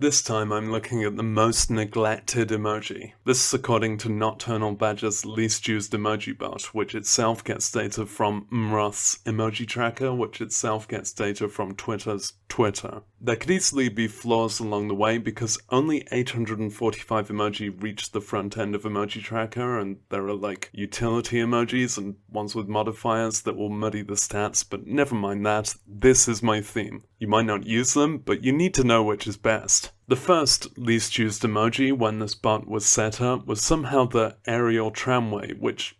This time I'm looking at the most neglected emoji. This is according to Nocturnal Badger's least used emoji bot, which itself gets data from Mroth's emoji tracker, which itself gets data from Twitter's Twitter. There could easily be flaws along the way because only 845 emoji reach the front end of emoji tracker, and there are like utility emojis and ones with modifiers that will muddy the stats, but never mind that, this is my theme. You might not use them, but you need to know which is best. The first least used emoji when this bot was set up was somehow the aerial tramway, which,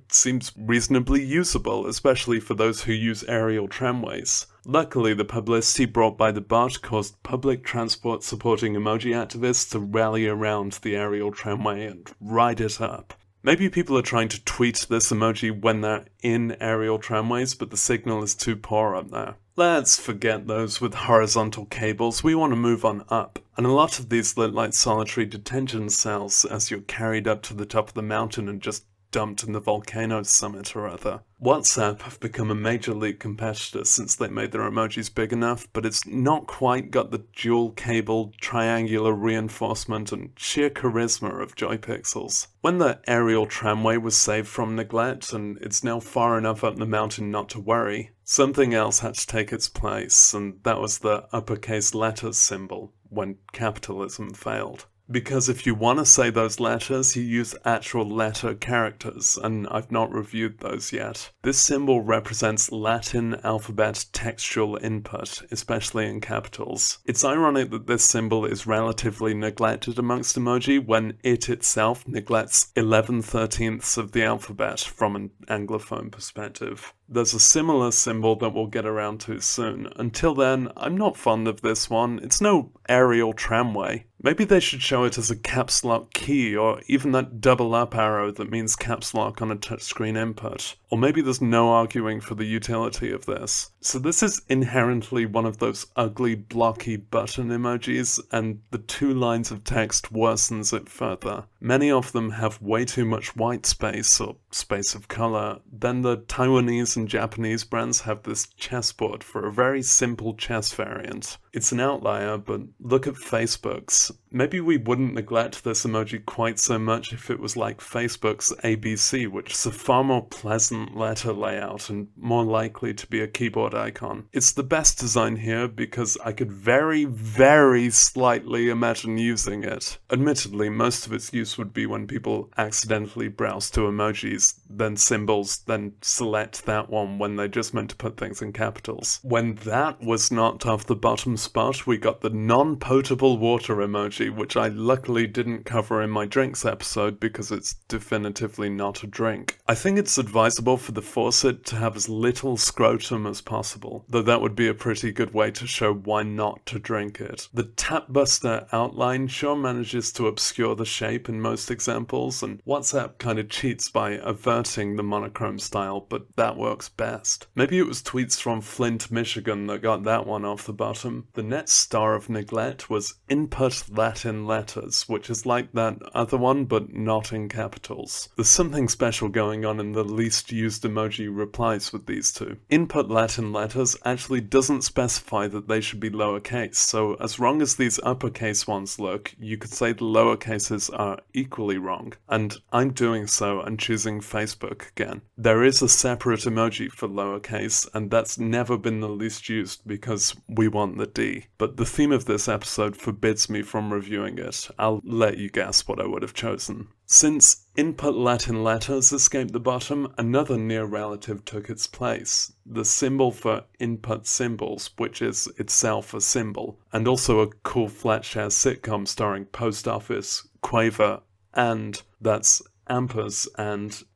seems reasonably usable, especially for those who use aerial tramways. Luckily, the publicity brought by the bot caused public transport supporting emoji activists to rally around the aerial tramway and ride it up. Maybe people are trying to tweet this emoji when they're in aerial tramways, but the signal is too poor up there. Let's forget those with horizontal cables, we want to move on up. And a lot of these look like solitary detention cells as you're carried up to the top of the mountain and just dumped in the volcano summit or other. WhatsApp have become a major league competitor since they made their emojis big enough, but it's not quite got the dual cable, triangular reinforcement and sheer charisma of Joy Pixels. When the aerial tramway was saved from neglect and it's now far enough up the mountain not to worry, something else had to take its place, and that was the uppercase letters symbol when capitalism failed. Because if you want to say those letters, you use actual letter characters, and I've not reviewed those yet. This symbol represents Latin alphabet textual input, especially in capitals. It's ironic that this symbol is relatively neglected amongst emoji when it itself neglects 11/13 of the alphabet from an Anglophone perspective. There's a similar symbol that we'll get around to soon. Until then, I'm not fond of this one. It's no aerial tramway. Maybe they should show it as a caps lock key, or even that double up arrow that means caps lock on a touchscreen input. Or maybe there's no arguing for the utility of this. So this is inherently one of those ugly, blocky button emojis, and the two lines of text worsens it further. Many of them have way too much white space, or space of color. Then the Taiwanese and Japanese brands have this chessboard for a very simple chess variant. It's an outlier, but look at Facebook's. Maybe we wouldn't neglect this emoji quite so much if it was like Facebook's ABC, which is a far more pleasant letter layout and more likely to be a keyboard icon. It's the best design here because I could very, very slightly imagine using it. Admittedly, most of its use would be when people accidentally browse to emojis, then symbols, then select that one when they just meant to put things in capitals. When that was knocked off the bottom spot, we got the non-potable water emoji, which I luckily didn't cover in my drinks episode because it's definitively not a drink. I think it's advisable for the faucet to have as little scrotum as possible, though that would be a pretty good way to show why not to drink it. The tapbuster outline sure manages to obscure the shape in most examples, and WhatsApp kind of cheats by averting the monochrome style, but that works best. Maybe it was tweets from Flint, Michigan that got that one off the bottom. The next star of neglect was input Latin letters, which is like that other one but not in capitals. There's something special going on in the least used emoji replies with these two. Input Latin letters actually doesn't specify that they should be lowercase, so as wrong as these uppercase ones look, you could say the lowercases are equally wrong, and I'm doing so and choosing Facebook again. There is a separate emoji for lowercase, and that's never been the least used because we want the D. But the theme of this episode forbids me from reviewing it. I'll let you guess what I would have chosen. Since input Latin letters escaped the bottom, another near relative took its place. The symbol for input symbols, which is itself a symbol, and also a cool Flatshare sitcom starring Post Office, Quaver, and that's ampers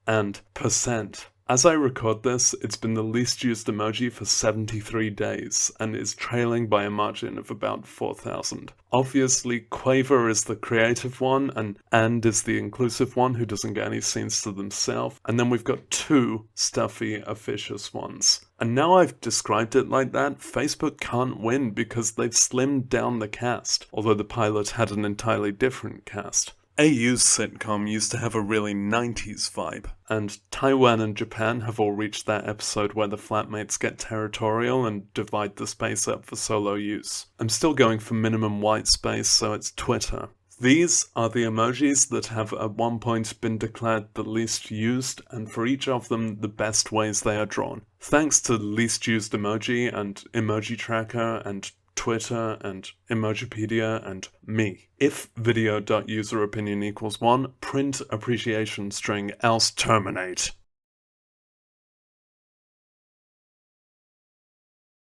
and percent. As I record this, it's been the least used emoji for 73 days, and is trailing by a margin of about 4,000. Obviously, Quaver is the creative one, and is the inclusive one who doesn't get any scenes to themselves, and then we've got two stuffy, officious ones. And now I've described it like that, Facebook can't win because they've slimmed down the cast, although the pilot had an entirely different cast. AU's sitcom used to have a really 90s vibe, and Taiwan and Japan have all reached that episode where the flatmates get territorial and divide the space up for solo use. I'm still going for minimum white space, so it's Twitter. These are the emojis that have at one point been declared the least used, and for each of them, the best ways they are drawn. Thanks to least used emoji and Emoji Tracker and Twitter and Emojipedia and me. If video.useropinion equals 1, print appreciation string, else terminate.